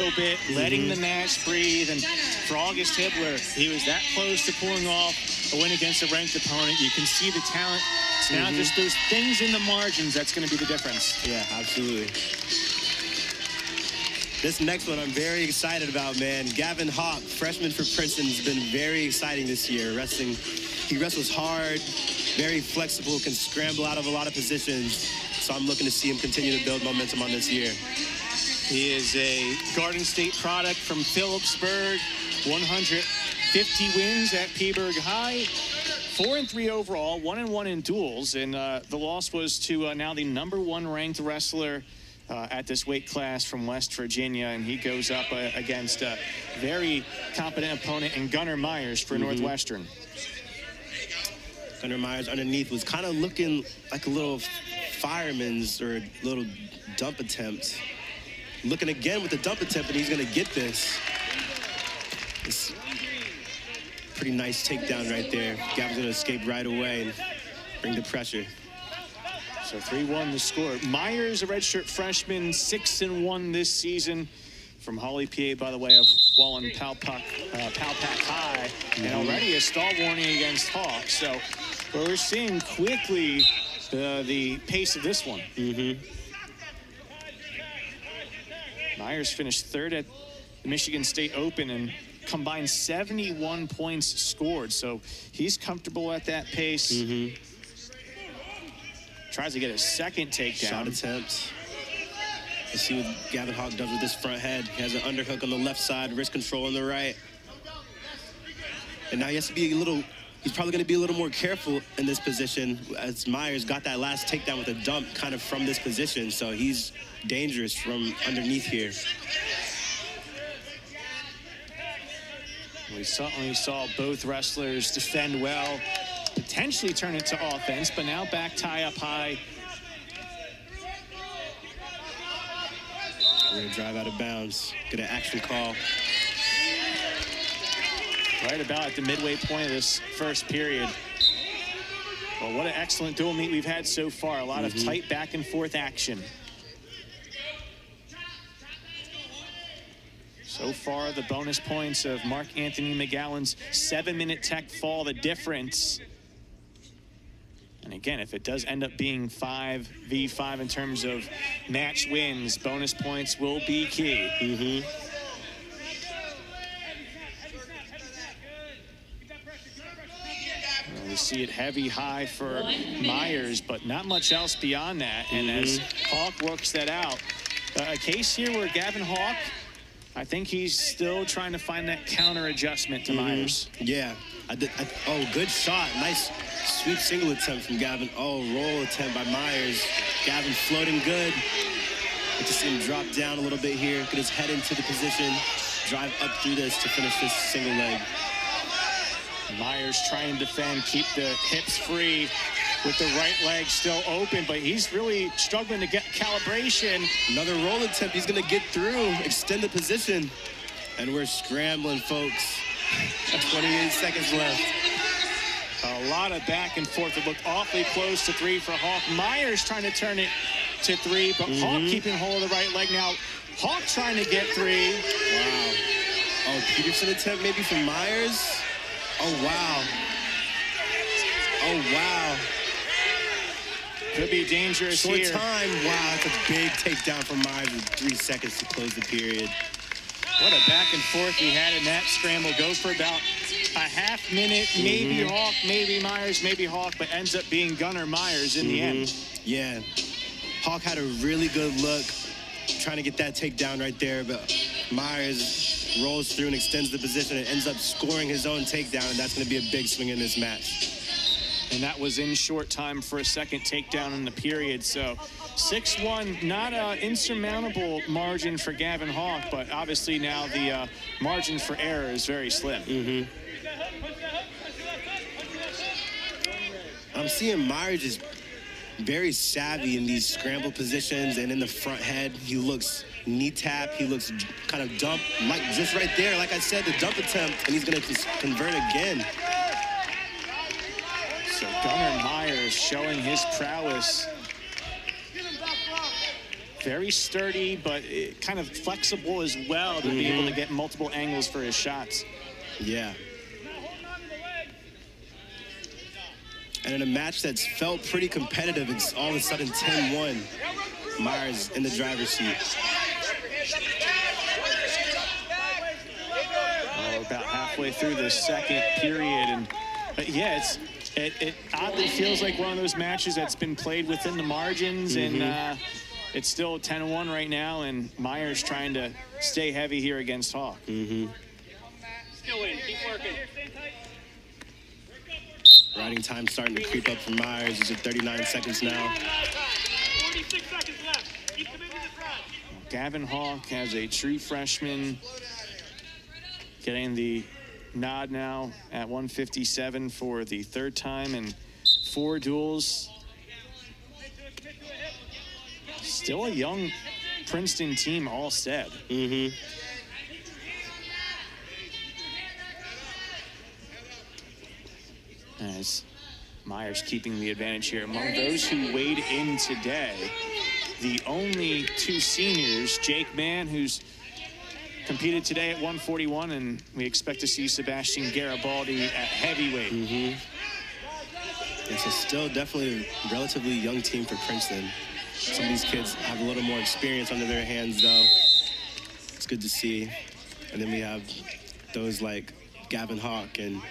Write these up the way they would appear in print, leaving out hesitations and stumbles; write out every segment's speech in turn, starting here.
little bit, letting the match breathe. And for August Hibbler, he was that close to pulling off a win against a ranked opponent. You can see the talent. It's now just those things in the margins that's going to be the difference. Yeah, absolutely. This next one I'm very excited about, man. Gavin Hawk, freshman for Princeton, has been very exciting this year. He wrestles hard, very flexible, can scramble out of a lot of positions. So I'm looking to see him continue to build momentum on this year. He is a Garden State product from Phillipsburg, 150 wins at Peaburg High, 4-3 overall, 1-1 in duels, and the loss was to now the #1 ranked wrestler at this weight class from West Virginia, and he goes up against a very competent opponent in Gunnar Myers for Northwestern. Gunnar Myers underneath was kind of looking like a little fireman's or a little dump attempt. Looking again with the dump attempt, and he's going to get this. It's pretty nice takedown right there. Gavin's going to escape right away and bring the pressure. So 3-1 the score. Myers, a redshirt freshman, 6-1 this season from Holly, PA, by the way, of Wallen Palpak High, and already a stall warning against Hawk. So we're seeing quickly the pace of this one. Myers finished third at the Michigan State Open and combined 71 points scored. So he's comfortable at that pace. Tries to get a second takedown. Shot attempt. Let's see what Gavin Hawk does with this front head. He has an underhook on the left side, wrist control on the right. And now he has to be a little, he's probably going to be a little more careful in this position, as Myers got that last takedown with a dump kind of from this position. So he's dangerous from underneath here. We certainly saw both wrestlers defend well, potentially turn it to offense, but now back tie up high. We're going to drive out of bounds. Get an action call. Right about at the midway point of this first period. Well, what an excellent dual meet we've had so far. A lot of tight back and forth action. So far, the bonus points of Mark Anthony McGowan's 7-minute tech fall, the difference. And again, if it does end up being 5v5 in terms of match wins, bonus points will be key. We see it heavy high for Myers, but not much else beyond that. And as Hawk works that out, a case here where Gavin Hawk, I think he's still trying to find that counter adjustment to Myers. Yeah. Oh, good shot. Nice sweep single attempt from Gavin. Oh, roll attempt by Myers. Gavin floating good. Get to see him drop down a little bit here. Get his head into the position. Drive up through this to finish this single leg. Myers trying to defend, keep the hips free with the right leg still open, but he's really struggling to get calibration. Another roll attempt. He's going to get through, extend the position. And we're scrambling, folks. 28 seconds left. A lot of back and forth. It looked awfully close to 3 for Hawk. Myers trying to turn it to 3, but Hawk keeping hold of the right leg. Now, Hawk trying to get 3. Wow. Oh, Peterson attempt maybe from Myers. Oh, wow. Oh, wow. Could be dangerous Short here. time. Wow, that's a big takedown from Myers with 3 seconds to close the period. What a back and forth we had in that scramble. Goes for about a half minute, maybe Hawk, maybe Myers, maybe Hawk, but ends up being Gunnar Myers in the end. Yeah. Hawk had a really good look trying to get that takedown right there, but Myers rolls through and extends the position and ends up scoring his own takedown, and that's going to be a big swing in this match. And that was in short time for a second takedown in the period. So 6-1, not an insurmountable margin for Gavin Hawk, but obviously now the margin for error is very slim. I'm seeing Myers is very savvy in these scramble positions and in the front head. He looks knee tap. He looks kind of dump, like just right there. Like I said, the dump attempt, and he's going to convert again. So Gunnar Myers showing his prowess very sturdy, but kind of flexible as well to be able to get multiple angles for his shots. Yeah. And in a match that's felt pretty competitive, it's all of a sudden 10-1. Myers in the driver's seat. About halfway through the second period, but yeah, it oddly feels like one of those matches that's been played within the margins, and it's still 10-1 right now, and Myers trying to stay heavy here against Hawk. Still in, keep working. Riding time starting to creep up for Myers. He's at 39 seconds now. 46 seconds left. Keep committing to the front. Gavin Hawk as a true freshman, getting the nod now at 157 for the third time in 4 duels. Still a young Princeton team, all said. As Myers keeping the advantage here. Among those who weighed in today, the only 2 seniors, Jake Mann, who's competed today at 141, and we expect to see Sebastian Garibaldi at heavyweight. It's still definitely a relatively young team for Princeton. Some of these kids have a little more experience under their hands, though. It's good to see. And then we have those like Gavin Hawk and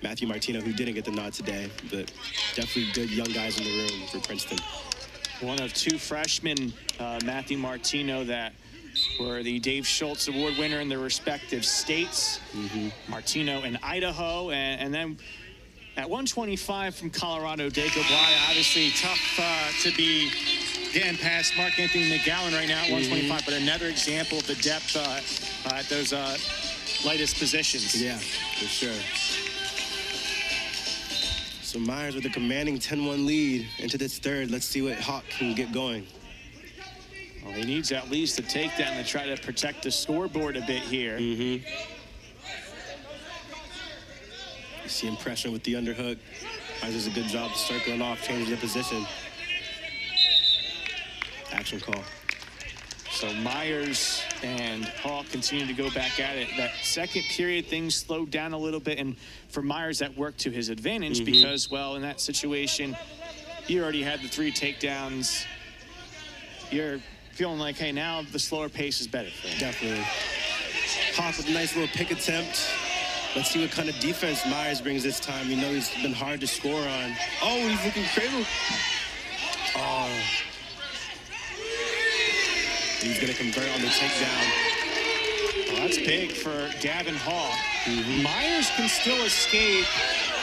Matthew Martino, who didn't get the nod today, but definitely good young guys in the room for Princeton. One of 2 freshmen, Matthew Martino, that were the Dave Schultz Award winner in their respective states. Martino in Idaho, and then at 125 from Colorado, Daco Bly. Obviously tough to be getting past Mark Anthony McGowan right now at 125, but another example of the depth at those lightest positions. Yeah, for sure. So Myers with a commanding 10-1 lead into this third. Let's see what Hawk can get going. Well, he needs at least a takedown to try to protect the scoreboard a bit here. You see him pressure with the underhook. Myers does a good job circling off, changing the position. Action call. So Myers and Hawk continue to go back at it. That second period, things slowed down a little bit, and for Myers, that worked to his advantage because, well, in that situation, you already had the 3 takedowns. You're feeling like, hey, now the slower pace is better for him. Definitely. Hawk with a nice little pick attempt. Let's see what kind of defense Myers brings this time. You know he's been hard to score on. Oh, he's looking cradle. Oh. He's going to convert on the takedown. Well, that's big for Gavin Hawk. Myers can still escape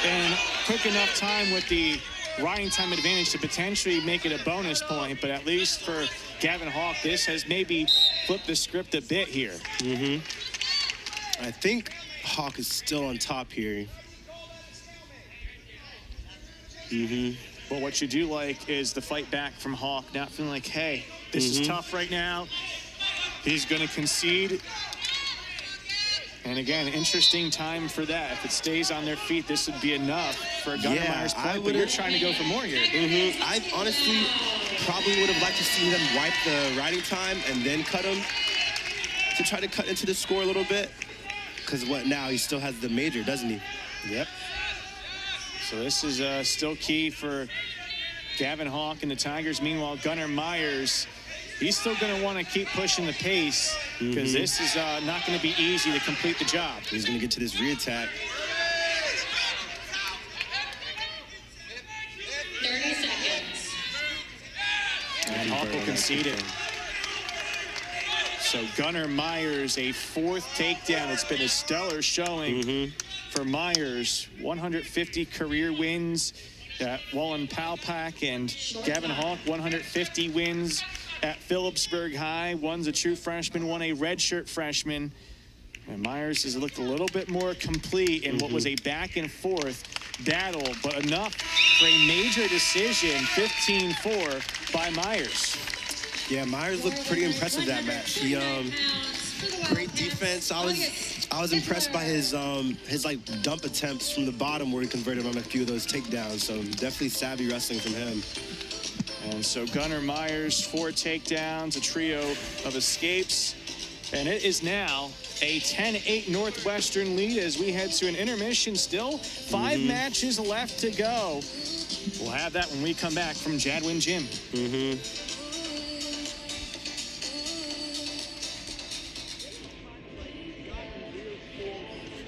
in quick enough time with the riding time advantage to potentially make it a bonus point, but at least for Gavin Hawk, this has maybe flipped the script a bit here. I think Hawk is still on top here. But what you do like is the fight back from Hawk, not feeling like, hey, this is tough right now. He's going to concede. And again, interesting time for that. If it stays on their feet, this would be enough for a Gunnar Myers point, but you're trying to go for more here. I honestly probably would have liked to see them wipe the riding time and then cut him to try to cut into the score a little bit. Because what now? He still has the major, doesn't he? Yep. So this is still key for Gavin Hawk and the Tigers. Meanwhile, Gunnar Myers, he's still going to want to keep pushing the pace because this is not going to be easy to complete the job. He's going to get to this re-attack. 30 seconds. And Hawk will concede it. So Gunnar Myers, a 4th takedown. It's been a stellar showing for Myers. 150 career wins at Wallenpaupack, and Gavin Hawk, 150 wins at Phillipsburg High. One's a true freshman, one a redshirt freshman. And Myers has looked a little bit more complete in what was a back and forth battle, but enough for a major decision, 15-4 by Myers. Yeah, Myers looked pretty impressive that match. He great defense. I was impressed by his like dump attempts from the bottom where he converted on a few of those takedowns. So definitely savvy wrestling from him. And so Gunnar Myers, 4 takedowns, a trio of escapes. And it is now a 10-8 Northwestern lead as we head to an intermission still. 5 matches left to go. We'll have that when we come back from Jadwin Gym.